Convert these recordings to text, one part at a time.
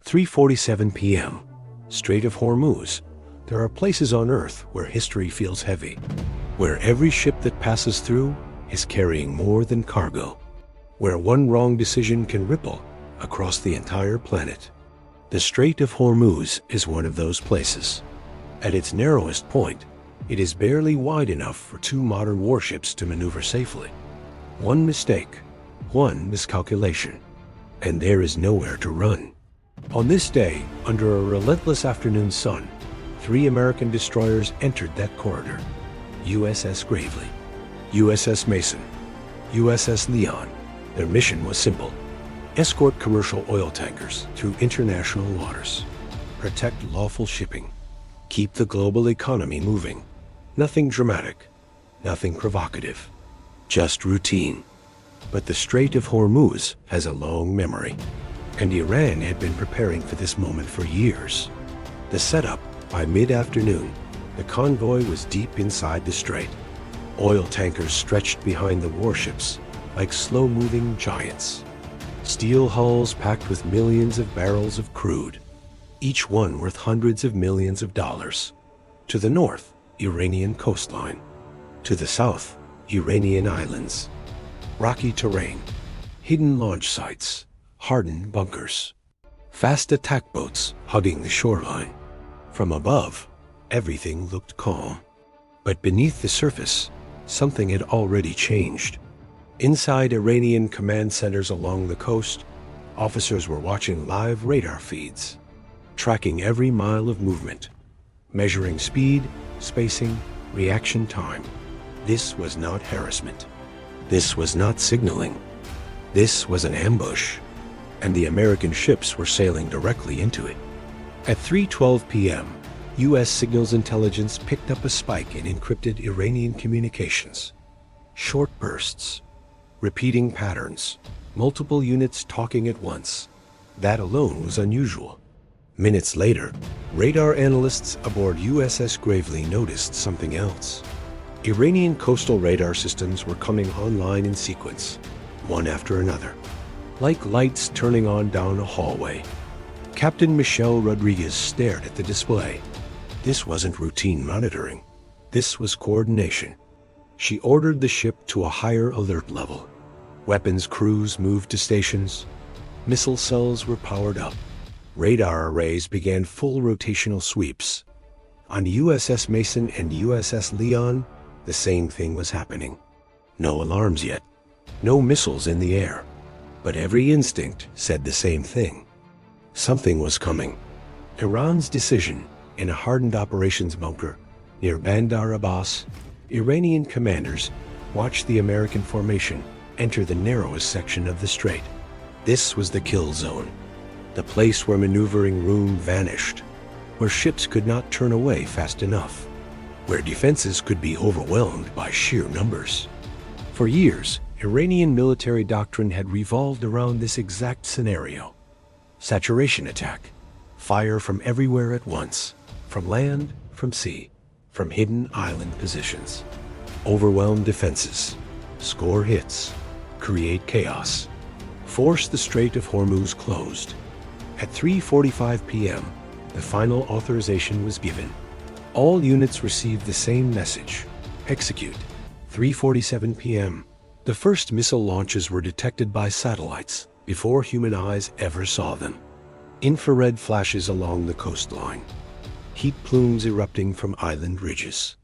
3:47 p.m. Strait of Hormuz. There are places on Earth where history feels heavy, where every ship that passes through is carrying more than cargo, where one wrong decision can ripple across the entire planet. The Strait of Hormuz is one of those places. At its narrowest point, it is barely wide enough for two modern warships to maneuver safely. One mistake, one miscalculation, and there is nowhere to run. On this day, under a relentless afternoon sun, 3 American destroyers entered that corridor. USS Gravely, USS Mason, USS Leon. Their mission was simple: escort commercial oil tankers through international waters, protect lawful shipping, keep the global economy moving. Nothing dramatic, nothing provocative, just routine. But the Strait of Hormuz has a long memory, and Iran had been preparing for this moment for years. The setup: by mid-afternoon, the convoy was deep inside the strait. Oil tankers stretched behind the warships like slow-moving giants. Steel hulls packed with millions of barrels of crude, each one worth hundreds of millions of dollars. To the north, Iranian coastline. To the south, Iranian islands. Rocky terrain, hidden launch sites, hardened bunkers. Fast attack boats hugging the shoreline. From above, everything looked calm. But beneath the surface, something had already changed. Inside Iranian command centers along the coast, officers were watching live radar feeds, tracking every mile of movement, measuring speed, spacing, reaction time. This was not harassment. This was not signaling. This was an ambush, and the American ships were sailing directly into it. At 3:12 p.m., U.S. signals intelligence picked up a spike in encrypted Iranian communications. Short bursts, repeating patterns, multiple units talking at once. That alone was unusual. Minutes later, radar analysts aboard USS Gravely noticed something else. Iranian coastal radar systems were coming online in sequence, one after another, like lights turning on down a hallway. Captain Michelle Rodriguez stared at the display. This wasn't routine monitoring. This was coordination. She ordered the ship to a higher alert level. Weapons crews moved to stations. Missile cells were powered up. Radar arrays began full rotational sweeps. On USS Mason and USS Leon, the same thing was happening. No alarms yet. No missiles in the air. But every instinct said the same thing. Something was coming. Iran's decision: in a hardened operations bunker near Bandar Abbas, Iranian commanders watched the American formation enter the narrowest section of the strait. This was the kill zone, the place where maneuvering room vanished, where ships could not turn away fast enough, where defenses could be overwhelmed by sheer numbers. For years, Iranian military doctrine had revolved around this exact scenario. Saturation attack, fire from everywhere at once, from land, from sea, from hidden island positions. Overwhelm defenses, score hits, create chaos, force the Strait of Hormuz closed. At 3:45 p.m., the final authorization was given. All units received the same message: execute. 3:47 p.m. The first missile launches were detected by satellites before human eyes ever saw them. Infrared flashes along the coastline. Heat plumes erupting from island ridges.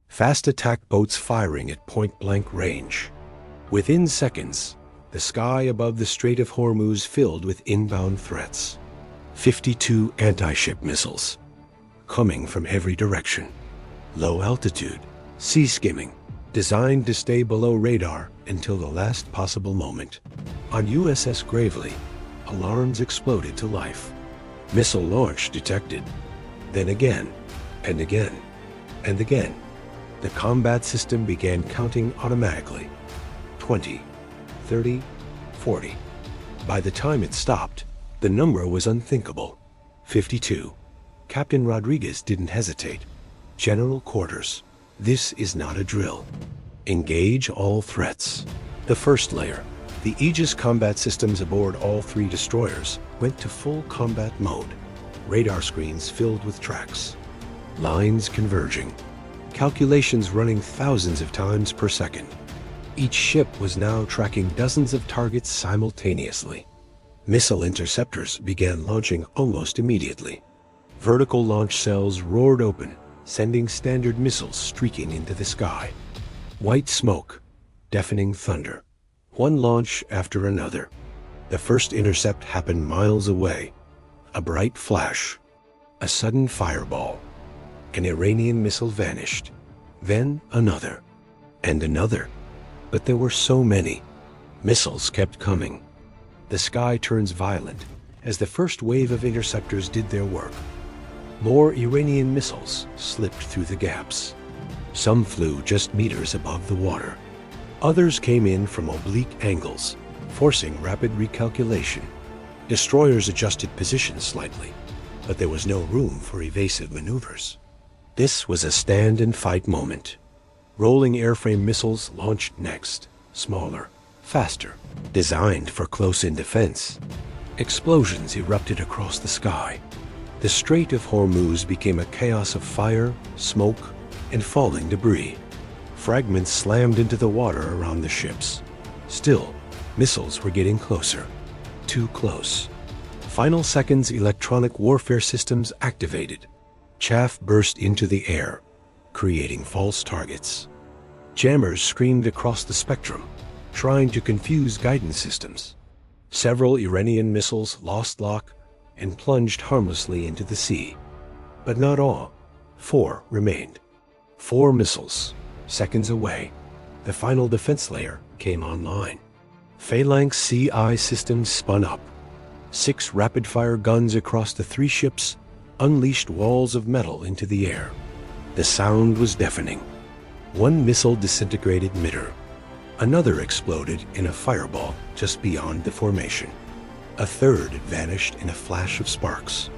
Fast attack boats firing at point-blank range. Within seconds, the sky above the Strait of Hormuz filled with inbound threats. 52 anti-ship missiles, coming from every direction. Low altitude, sea skimming, designed to stay below radar until the last possible moment. On USS Gravely, alarms exploded to life. Missile launch detected. Then again, and again, and again. The combat system began counting automatically. 20, 30, 40. By the time it stopped, the number was unthinkable. 52. Captain Rodriguez didn't hesitate. General quarters. This is not a drill. Engage all threats. The first layer, The Aegis combat systems aboard all 3 destroyers went to full combat mode. Radar screens filled with tracks, lines converging, calculations running thousands of times per second. Each ship was now tracking dozens of targets simultaneously. Missile interceptors began launching almost immediately. Vertical launch cells roared open, sending standard missiles streaking into the sky. White smoke, deafening thunder. One launch after another. The first intercept happened miles away. A bright flash. A sudden fireball. An Iranian missile vanished. Then another. And another. But there were so many. Missiles kept coming. The sky turns violent as the first wave of interceptors did their work. More Iranian missiles slipped through the gaps. Some flew just meters above the water. Others came in from oblique angles, forcing rapid recalculation. Destroyers adjusted positions slightly, but there was no room for evasive maneuvers. This was a stand-and-fight moment. Rolling airframe missiles launched next, smaller, faster, designed for close-in defense. Explosions erupted across the sky. The Strait of Hormuz became a chaos of fire, smoke, and falling debris. Fragments slammed into the water around the ships. Still, missiles were getting closer. Too close. Final seconds electronic warfare systems activated. Chaff burst into the air, creating false targets. Jammers screamed across the spectrum, trying to confuse guidance systems. Several Iranian missiles lost lock and plunged harmlessly into the sea. But not all. 4 remained. 4 missiles. Seconds away, the final defense layer came online. Phalanx CI systems spun up. 6 rapid-fire guns across the 3 ships unleashed walls of metal into the air. The sound was deafening. 1 missile disintegrated mid-air. Another exploded in a fireball just beyond the formation. A third vanished in a flash of sparks.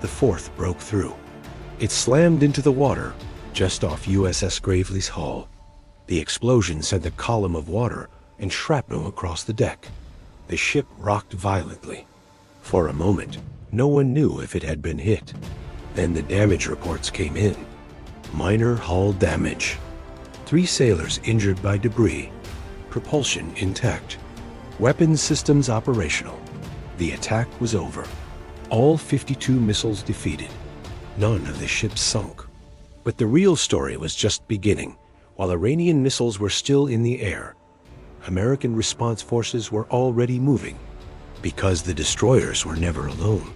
The 4th broke through. It slammed into the water just off USS Gravely's hull. The explosion sent a column of water and shrapnel across the deck. The ship rocked violently. For a moment, no one knew if it had been hit. Then the damage reports came in. Minor hull damage. 3 sailors injured by debris. Propulsion intact. Weapons systems operational. The attack was over. All 52 missiles defeated. None of the ships sunk. But the real story was just beginning. While Iranian missiles were still in the air, American response forces were already moving, because the destroyers were never alone.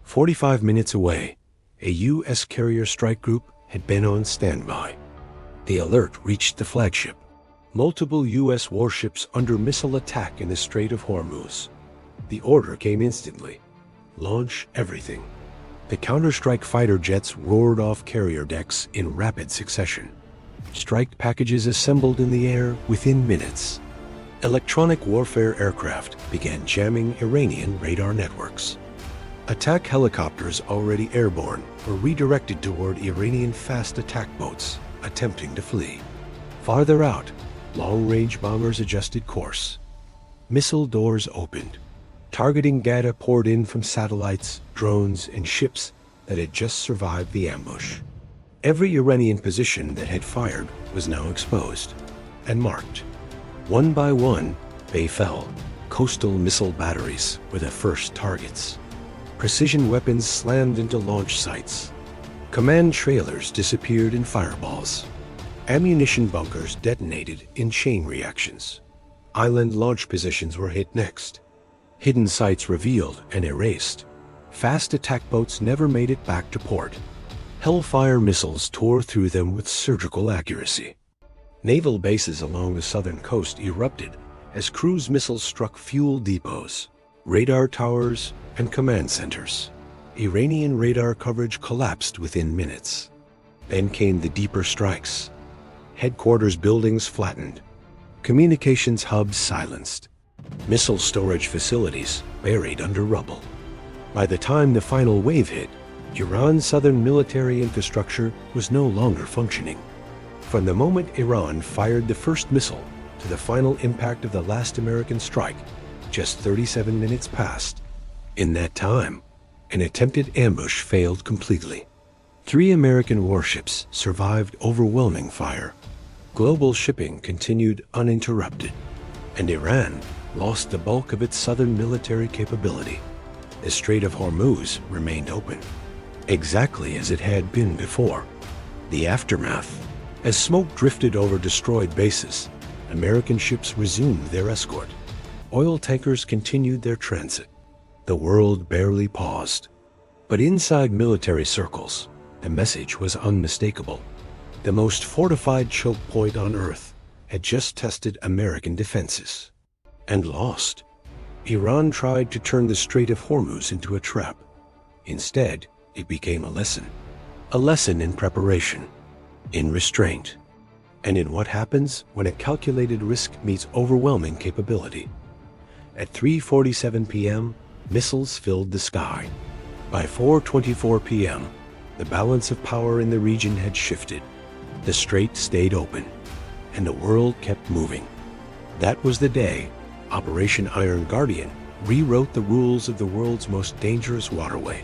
45 minutes away, a U.S. carrier strike group had been on standby. The alert reached the flagship. Multiple U.S. warships under missile attack in the Strait of Hormuz. The order came instantly. Launch everything. The counterstrike fighter jets roared off carrier decks in rapid succession. Strike packages assembled in the air within minutes. Electronic warfare aircraft began jamming Iranian radar networks. Attack helicopters already airborne were redirected toward Iranian fast attack boats attempting to flee. Farther out, long-range bombers adjusted course. Missile doors opened. Targeting data poured in from satellites, drones, and ships that had just survived the ambush. Every Iranian position that had fired was now exposed and marked. One by one, they fell. Coastal missile batteries were the first targets. Precision weapons slammed into launch sites. Command trailers disappeared in fireballs. Ammunition bunkers detonated in chain reactions. Island launch positions were hit next. Hidden sites revealed and erased. Fast attack boats never made it back to port. Hellfire missiles tore through them with surgical accuracy. Naval bases along the southern coast erupted as cruise missiles struck fuel depots, radar towers, and command centers. Iranian radar coverage collapsed within minutes. Then came the deeper strikes. Headquarters buildings flattened. Communications hubs silenced. Missile storage facilities buried under rubble. By the time the final wave hit, Iran's southern military infrastructure was no longer functioning. From the moment Iran fired the first missile to the final impact of the last American strike, just 37 minutes passed. In that time, an attempted ambush failed completely. 3 American warships survived overwhelming fire. Global shipping continued uninterrupted, and Iran lost the bulk of its southern military capability. The Strait of Hormuz remained open, exactly as it had been before. The aftermath. As smoke drifted over destroyed bases, American ships resumed their escort. Oil tankers continued their transit. The world barely paused. But inside military circles, the message was unmistakable. The most fortified choke point on Earth had just tested American defenses and lost. Iran tried to turn the Strait of Hormuz into a trap. Instead, it became a lesson in preparation, in restraint, and in what happens when a calculated risk meets overwhelming capability. At 3:47 p.m., missiles filled the sky. By 4:24 p.m., the balance of power in the region had shifted. The strait stayed open, and the world kept moving. That was the day Operation Iron Guardian rewrote the rules of the world's most dangerous waterway.